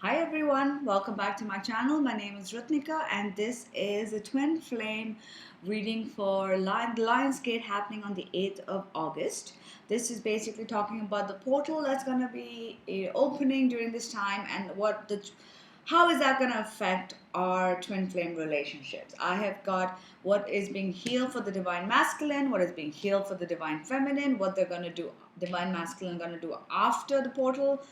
Hi everyone, welcome back to my channel. My name is Rutnika and this is a twin flame reading for the Lion's Gate happening on the 8th of August. This is basically talking about the portal that's going to be opening during this time and how is that going to affect our twin flame relationships. I have got what is being healed for the divine masculine, what is being healed for the divine feminine, what they're going to do, divine masculine going to do after the portal,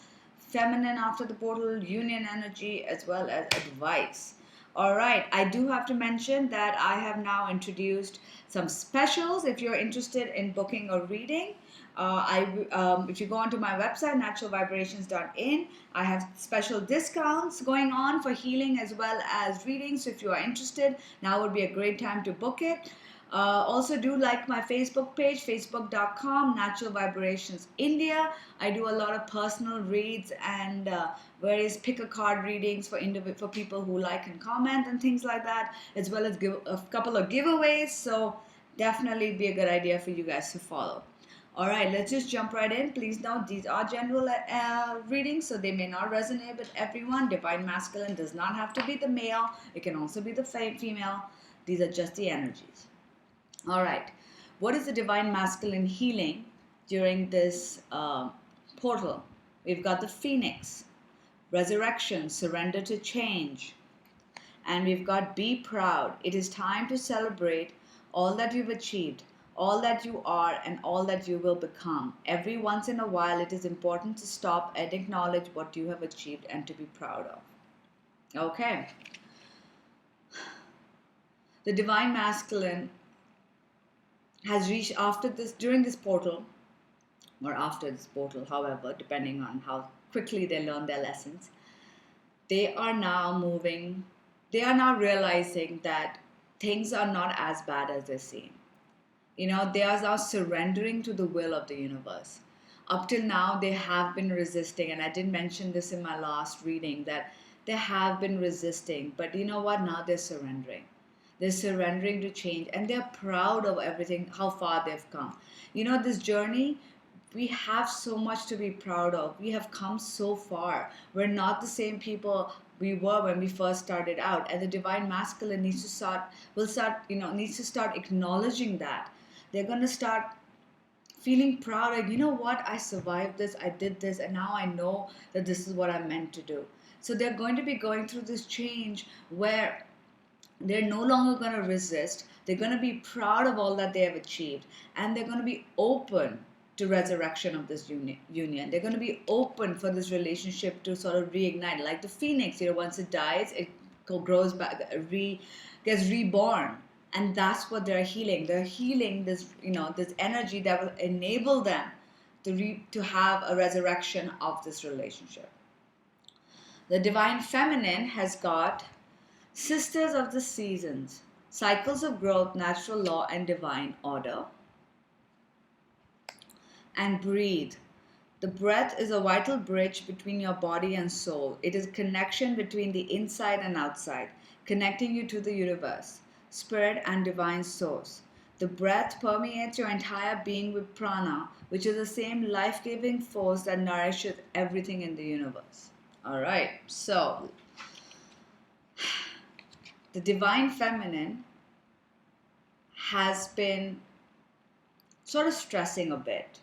feminine after the portal, union energy, as well as advice. All right, I do have to mention that I have now introduced some specials if you're interested in booking or reading. If you go onto my website, naturalvibrations.in, I have special discounts going on for healing as well as reading. So if you are interested, now would be a great time to book it. Also, do like my Facebook page, facebook.com, Natural Vibrations India. I do a lot of personal reads and various pick a card readings for people who like and comment and things like that, as well as give a couple of giveaways. So definitely be a good idea for you guys to follow. All right, let's just jump right in. Please note these are general readings, so they may not resonate with everyone. Divine masculine does not have to be the male. It can also be the female. These are just the energies. All right, what is the divine masculine healing during this portal? We've got the phoenix, resurrection, surrender to change. And we've got be proud. It is time to celebrate all that you've achieved, all that you are, and all that you will become. Every once in a while, it is important to stop and acknowledge what you have achieved and to be proud of. Okay. The divine masculine has reached during this portal, or after this portal, however, depending on how quickly they learn their lessons, they are now realizing that things are not as bad as they seem. They are now surrendering to the will of the universe. Up till now, they have been resisting, and I did mention this in my last reading, that they have been resisting, but you know what? Now they're surrendering. They're surrendering to change and they're proud of everything, how far they've come. This journey, we have so much to be proud of. We have come so far. We're not the same people we were when we first started out. And the divine masculine needs to start acknowledging that. They're going to start feeling proud, like, you know what, I survived this, I did this, and now I know that this is what I'm meant to do. So they're going to be going through this change where they're no longer going to resist. They're going to be proud of all that they have achieved. And they're going to be open to resurrection of this union. They're going to be open for this relationship to sort of reignite. Like the phoenix, once it dies, it grows back, gets reborn. And that's what they're healing. They're healing this, this energy that will enable them to have a resurrection of this relationship. The divine feminine has got sisters of the seasons, cycles of growth, natural law, and divine order. And breathe. The breath is a vital bridge between your body and soul. It is a connection between the inside and outside, connecting you to the universe, spirit, and divine source. The breath permeates your entire being with prana, which is the same life-giving force that nourishes everything in the universe. All right, so the divine feminine has been sort of stressing a bit.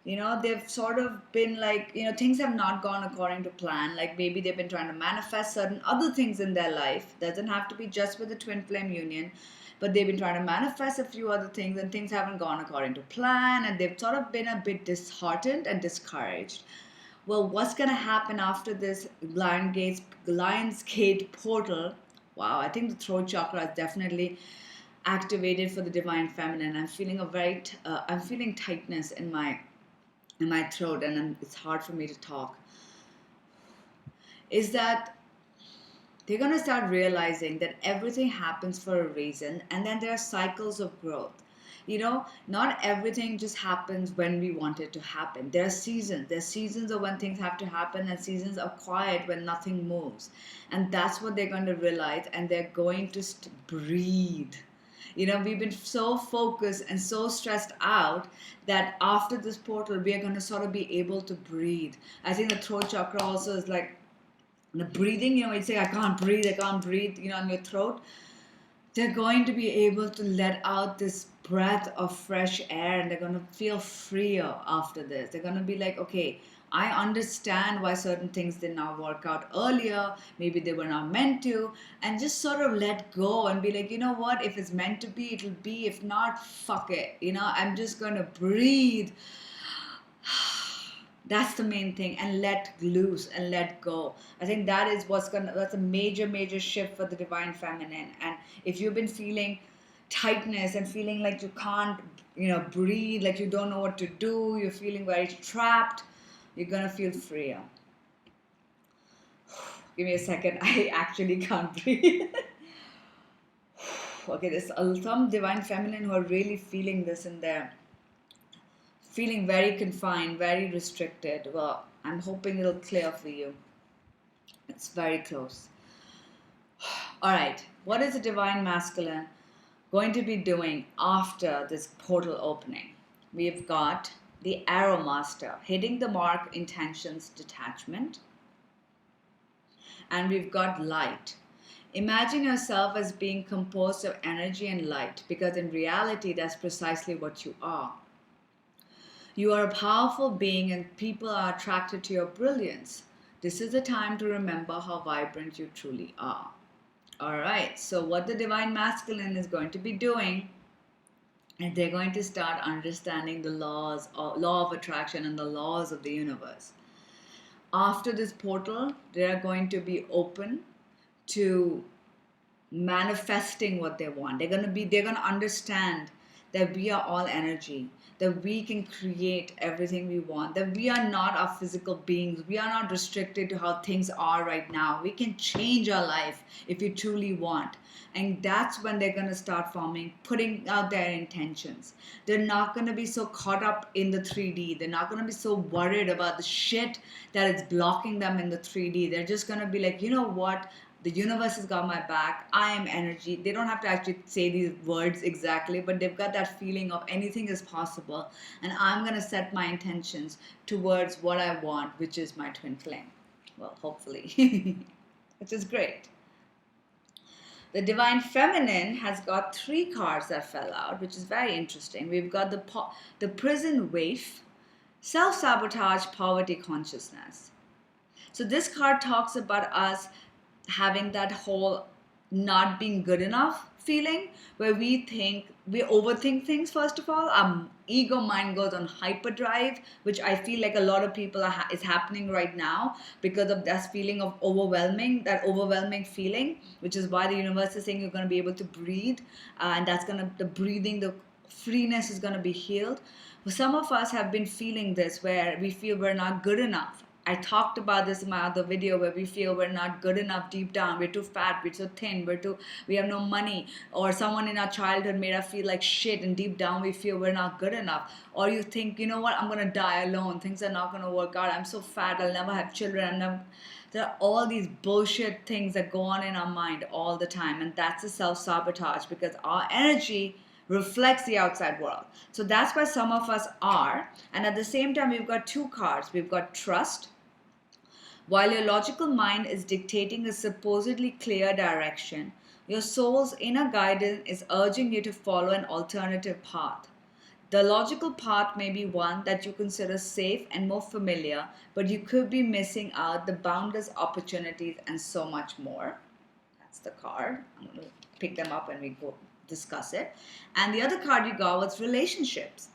They've sort of been like, things have not gone according to plan. Like maybe they've been trying to manifest certain other things in their life. Doesn't have to be just with the twin flame union, but they've been trying to manifest a few other things and things haven't gone according to plan. And they've sort of been a bit disheartened and discouraged. Well, what's going to happen after this Lion's Gate portal? Wow, I think the throat chakra is definitely activated for the divine feminine. I'm feeling I'm feeling tightness in my throat, and it's hard for me to talk. Is that they're going to start realizing that everything happens for a reason, and then there are cycles of growth. Not everything just happens when we want it to happen. There are seasons. There's seasons of when things have to happen and seasons of quiet when nothing moves. And that's what they're going to realize, and they're going to breathe. We've been so focused and so stressed out that after this portal, we are going to sort of be able to breathe. I think the throat chakra also is like The breathing, you say, I can't breathe, in your throat. They're going to be able to let out this breath of fresh air, and they're going to feel freer after this. They're going to be like, okay, I understand why certain things did not work out earlier. Maybe they were not meant to. And just sort of let go and be like, you know what? If it's meant to be, it'll be. If not, fuck it. I'm just going to breathe. That's the main thing, and let loose and let go. I think that's a major shift for the divine feminine. And if you've been feeling tightness and feeling like you can't, breathe, like you don't know what to do, you're feeling very trapped, you're gonna feel freer. Give me a second. I actually can't breathe. Okay, there's some divine feminine who are really feeling this in there, feeling very confined, very restricted. Well, I'm hoping it'll clear for you. It's very close. All right, what is the divine masculine going to be doing after this portal opening? We've got the Arrow Master, hitting the mark, intentions, detachment. And we've got light. Imagine yourself as being composed of energy and light, because in reality, that's precisely what you are. You are a powerful being, and people are attracted to your brilliance. This is the time to remember how vibrant you truly are. All right, so what the divine masculine is going to be doing, and they're going to start understanding the law of attraction and the laws of the universe. After this portal, they are going to be open to manifesting what they want. They're going to understand that we are all energy, that we can create everything we want, that we are not our physical beings. We are not restricted to how things are right now. We can change our life if we truly want. And that's when they're going to start putting out their intentions. They're not going to be so caught up in the 3D. They're not going to be so worried about the shit that is blocking them in the 3D. They're just going to be like, you know what? The universe has got my back. I am energy. They don't have to actually say these words exactly, but they've got that feeling of anything is possible. And I'm going to set my intentions towards what I want, which is my twin flame. Well, hopefully, which is great. The divine feminine has got 3 cards that fell out, which is very interesting. We've got the prison waif, self-sabotage, poverty consciousness. So this card talks about us having that whole not being good enough feeling, where we overthink things. First of all, our ego mind goes on hyperdrive, which I feel like a lot of people is happening right now because of that feeling of overwhelming feeling, which is why the universe is saying you're going to be able to breathe, and the freeness is going to be healed. Some of us have been feeling this, where we feel we're not good enough. I talked about this in my other video, where we feel we're not good enough deep down. We're too fat, we're too thin, we have no money, or someone in our childhood made us feel like shit, and deep down we feel we're not good enough. Or you think, you know what, I'm gonna die alone, things are not gonna work out, I'm so fat, I'll never have children, there are all these bullshit things that go on in our mind all the time, and that's a self-sabotage, because our energy reflects the outside world. So that's why some of us are. And at the same time, we've got 2 cards. We've got trust. While your logical mind is dictating a supposedly clear direction, your soul's inner guidance is urging you to follow an alternative path. The logical path may be one that you consider safe and more familiar, but you could be missing out the boundless opportunities and so much more. That's the card. I'm going to pick them up and we go discuss it. And the other card you got was relationships.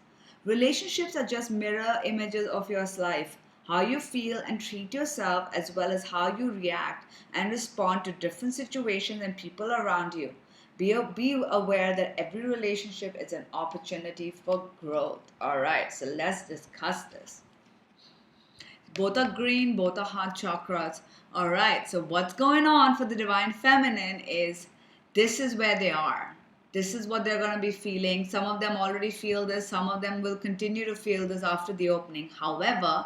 Relationships are just mirror images of your life. How you feel and treat yourself, as well as how you react and respond to different situations and people around you. Be aware that every relationship is an opportunity for growth. All right, so let's discuss this. Both are green, both are heart chakras. All right, so what's going on for the divine feminine is this is where they are. This is what they're going to be feeling. Some of them already feel this. Some of them will continue to feel this after the opening. However,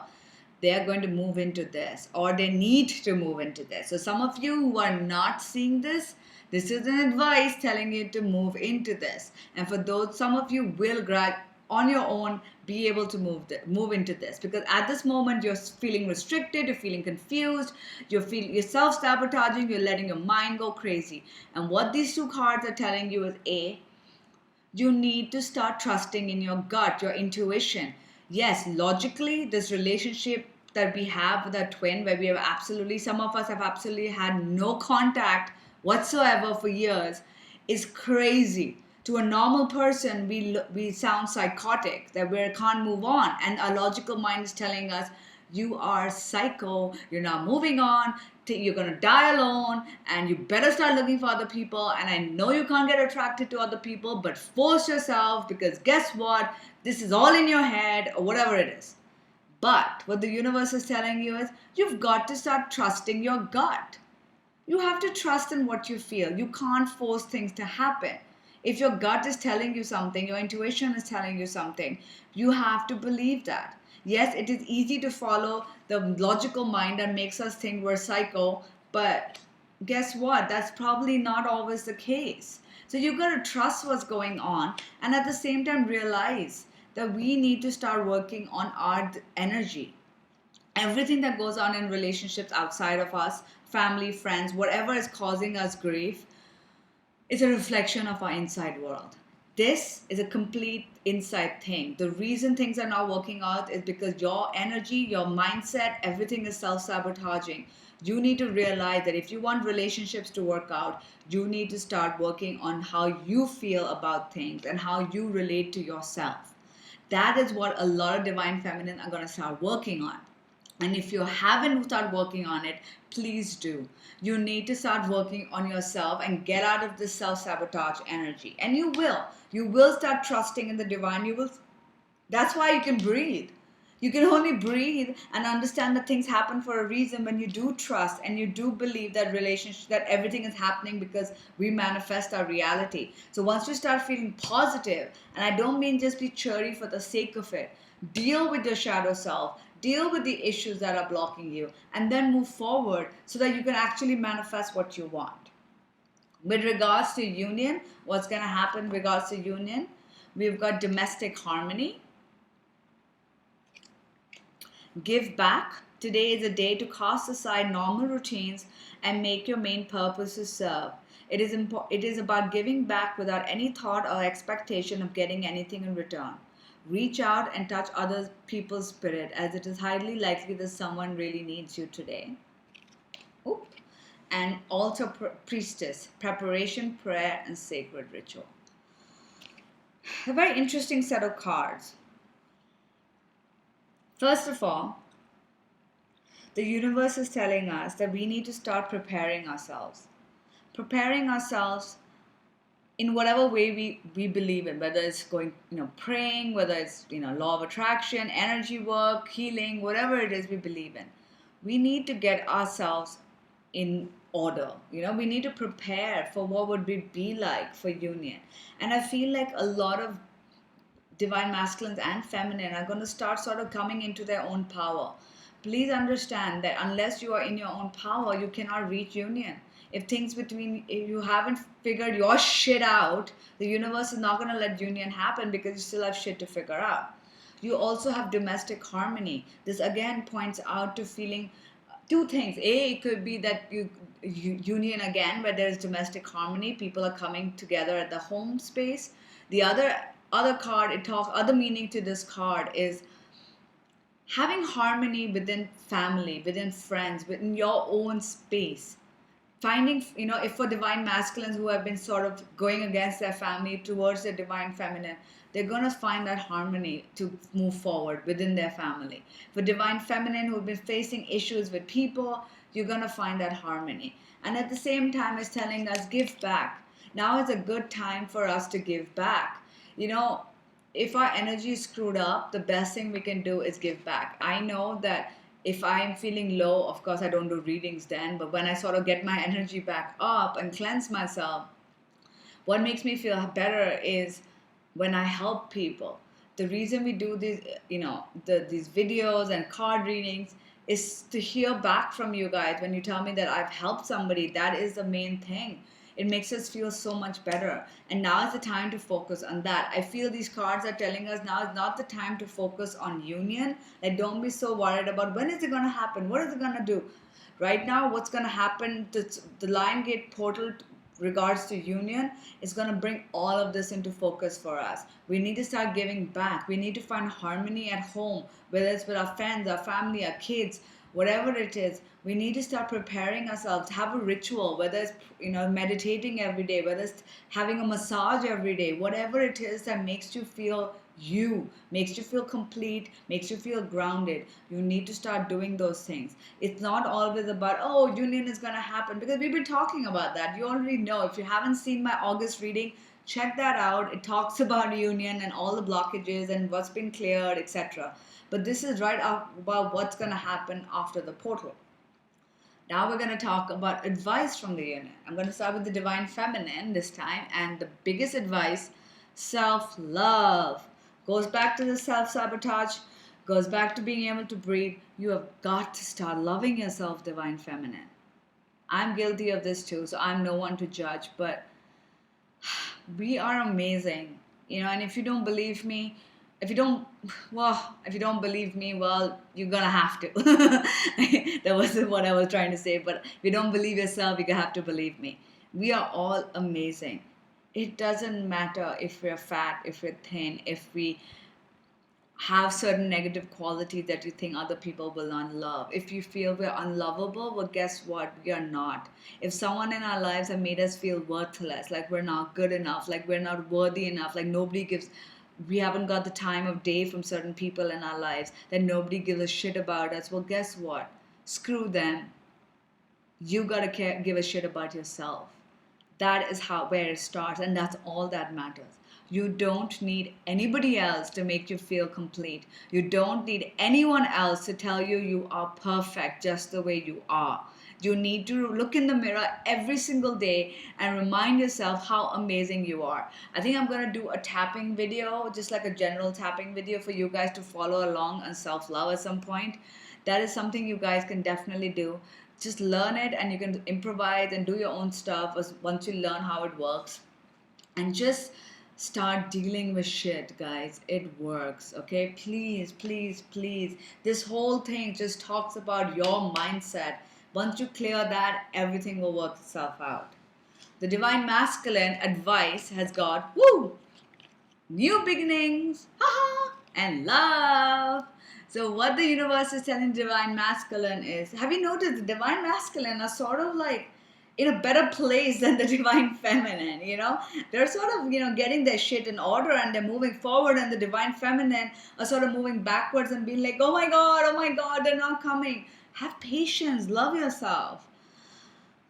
they are going to move into this, or they need to move into this. So some of you who are not seeing this is an advice telling you to move into this. And for those, some of you will on your own be able to move into this, because at this moment you're feeling restricted, you're feeling confused, you're self-sabotaging, you're letting your mind go crazy. And what these two cards are telling you is, A, you need to start trusting in your gut, your intuition. Yes, logically, this relationship that we have with our twin, where we have absolutely, some of us have absolutely had no contact whatsoever for years, is crazy. To a normal person, we sound psychotic, that we can't move on, and our logical mind is telling us, you are psycho, you're not moving on, you're going to die alone, and you better start looking for other people. And I know you can't get attracted to other people, but force yourself, because guess what, this is all in your head, or whatever it is. But what the universe is telling you is, you've got to start trusting your gut. You have to trust in what you feel. You can't force things to happen. If your gut is telling you something, your intuition is telling you something, you have to believe that. Yes, it is easy to follow the logical mind that makes us think we're psycho, but guess what? That's probably not always the case. So you've got to trust what's going on, and at the same time realize that we need to start working on our energy. Everything that goes on in relationships outside of us, family, friends, whatever is causing us grief, is a reflection of our inside world. This is a complete inside thing. The reason things are not working out is because your energy, your mindset, everything is self-sabotaging. You need to realize that if you want relationships to work out, you need to start working on how you feel about things and how you relate to yourself. That is what a lot of Divine Feminine are going to start working on. And if you haven't started working on it, please do. You need to start working on yourself and get out of this self-sabotage energy. And you will. You will start trusting in the divine. You will. That's why you can breathe. You can only breathe and understand that things happen for a reason when you do trust and you do believe that relationship, that everything is happening because we manifest our reality. So once you start feeling positive, and I don't mean just be cheery for the sake of it, deal with your shadow self, deal with the issues that are blocking you, and then move forward so that you can actually manifest what you want. With regards to union, what's going to happen with regards to union? We've got domestic harmony. Give back. Today is a day to cast aside normal routines and make your main purpose to serve. It is about giving back without any thought or expectation of getting anything in return. Reach out and touch other people's spirit, as it is highly likely that someone really needs you today. Oop. And altar priestess, preparation, prayer, and sacred ritual. A very interesting set of cards. First of all, the universe is telling us that we need to start preparing ourselves. Preparing ourselves in whatever way we believe in, whether it's going, praying, whether it's, law of attraction, energy work, healing, whatever it is we believe in. We need to get ourselves in order. We need to prepare for what would we be like for union. And I feel like a lot of divine masculines and feminine are going to start sort of coming into their own power. Please understand that unless you are in your own power, you cannot reach union. If you haven't figured your shit out, the universe is not going to let union happen because you still have shit to figure out. You also have domestic harmony. This again points out to feeling two things. A, it could be that union again, where there's domestic harmony, people are coming together at the home space. The other card, other meaning to this card is having harmony within family, within friends, within your own space. Finding, if for divine masculines who have been sort of going against their family towards their divine feminine, they're going to find that harmony to move forward within their family. For divine feminine who've been facing issues with people, you're going to find that harmony. And at the same time, it's telling us, give back. Now is a good time for us to give back. If our energy is screwed up, the best thing we can do is give back. I know that if I'm feeling low, of course I don't do readings then, but when I sort of get my energy back up and cleanse myself, what makes me feel better is when I help people. The reason we do these, these videos and card readings is to hear back from you guys. When you tell me that I've helped somebody, that is the main thing. It makes us feel so much better. And now is the time to focus on that. I feel these cards are telling us now is not the time to focus on union. Like, don't be so worried about when is it going to happen? What is it going to do? Right now, what's going to happen? The Lion Gate portal regards to union is going to bring all of this into focus for us. We need to start giving back. We need to find harmony at home, whether it's with our friends, our family, our kids, whatever it is. We need to start preparing ourselves, have a ritual, whether it's meditating every day, whether it's having a massage every day, whatever it is that makes you feel makes you feel complete, makes you feel grounded. You need to start doing those things. It's not always about, oh, union is going to happen, because we've been talking about that. You already know. If you haven't seen my August reading, check that out. It talks about union and all the blockages and what's been cleared, etc. But this is right about what's going to happen after the portal. Now we're going to talk about advice from the union. I'm going to start with the divine feminine this time, and the biggest advice: self-love. Goes back to the self-sabotage, goes back to being able to breathe. You have got to start loving yourself, divine feminine. I'm guilty of this too, so I'm no one to judge, but we are amazing. And if you don't believe me, if you don't believe me, well, you're gonna have to. That wasn't what I was trying to say, but if you don't believe yourself, you have to believe me. We are all amazing. It doesn't matter if we're fat, if we're thin, if we have certain negative qualities that you think other people will not love. If you feel we're unlovable, well, guess what? We are not. If someone in our lives have made us feel worthless, like we're not good enough, like we're not worthy enough, like we haven't got the time of day from certain people in our lives, that nobody gives a shit about us, well, guess what? Screw them. You gotta give a shit about yourself. That is where it starts, and that's all that matters. You don't need anybody else to make you feel complete. You don't need anyone else to tell you you are perfect just the way you are. You need to look in the mirror every single day and remind yourself how amazing you are. I think I'm going to do a tapping video, just like a general tapping video for you guys to follow along on self-love at some point. That is something you guys can definitely do. Just learn it, and you can improvise and do your own stuff once you learn how it works. And just start dealing with shit, guys. It works, okay? Please, please, please. This whole thing just talks about your mindset. Once you clear that, everything will work itself out. The divine masculine advice has got, new beginnings, and love. So what the universe is telling divine masculine is, have you noticed the divine masculine are sort of like in a better place than the divine feminine? They're sort of getting their shit in order, and they're moving forward, and the divine feminine are sort of moving backwards and being like, oh my god, they're not coming. Have patience, love yourself.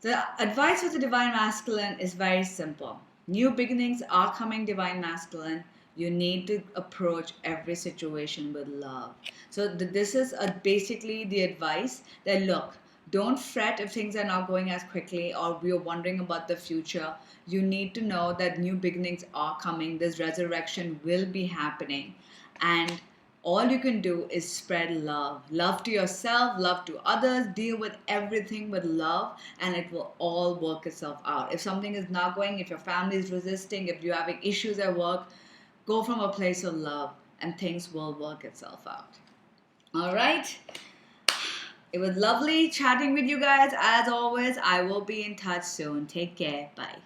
The advice for the divine masculine is very simple. New beginnings are coming, divine masculine. You need to approach every situation with love. So this is basically the advice that, look, don't fret if things are not going as quickly or you're wondering about the future. You need to know that new beginnings are coming. This resurrection will be happening. And all you can do is spread love. Love to yourself, love to others. Deal with everything with love, and it will all work itself out. If something is not going, if your family is resisting, if you're having issues at work, go from a place of love, and things will work itself out. All right. It was lovely chatting with you guys. As always, I will be in touch soon. Take care. Bye.